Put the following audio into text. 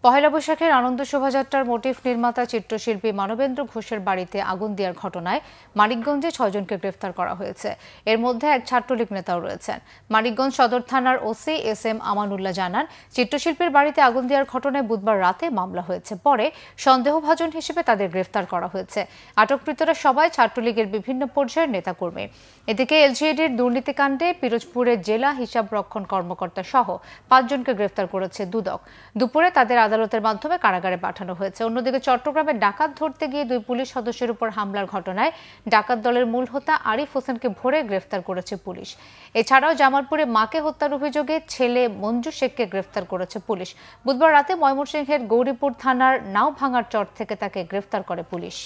পহেলা বৈশাখের আনন্দ শোভাযাত্রার মোটিফ নির্মাতা চিত্রশিল্পী মানবেন্দ্র ঘোষের বাড়িতে আগুন দেওয়ার ঘটনায় মানিকগঞ্জে ৬ জনকে গ্রেফতার করা হয়েছে। এর মধ্যে এক ছাত্রলীগ নেতাও রয়েছেন। মানিকগঞ্জ সদর থানার ওসি এস.এম. আমানুল্লাহ জানান, চিত্রশিল্পীর বাড়িতে আগুন দেওয়ার ঘটনায় বুধবার রাতে মামলা হয়েছে। পরে সন্দেহভাজন হিসেবে তাদের গ্রেফতার করা হয়েছে। আটককৃতরা সবাই ছাত্রলীগের বিভিন্ন পর্যায়ের নেতাকর্মী। এদিকে এলজিইডির দুর্নীতিকাণ্ডে পিরোজপুরের জেলা হিসাবরক্ষণ কর্মকর্তা সহ ৫ জনকে গ্রেফতার করেছে দুদক। দুপুরে তাদের আদালতের মাধ্যমে কারাগারে পাঠানো হয়েছে। অন্যদিকে চট্টগ্রামে ডাকাত ধরতে গিয়ে ২ পুলিশ সদস্যের উপর হামলার ঘটনায় ডাকাত দলের মূল হোতা আরিফ হোসেনকে ভোরে গ্রেফতার করেছে পুলিশ। এছাড়াও জামালপুরে মাকে হত্যার অভিযোগে ছেলে মঞ্জু শেখকে গ্রেফতার করেছে পুলিশ। বুধবার রাতে ময়মনসিংহের গৌরীপুর থানার নাওভাঙার চর থেকে তাকে গ্রেফতার করে পুলিশ।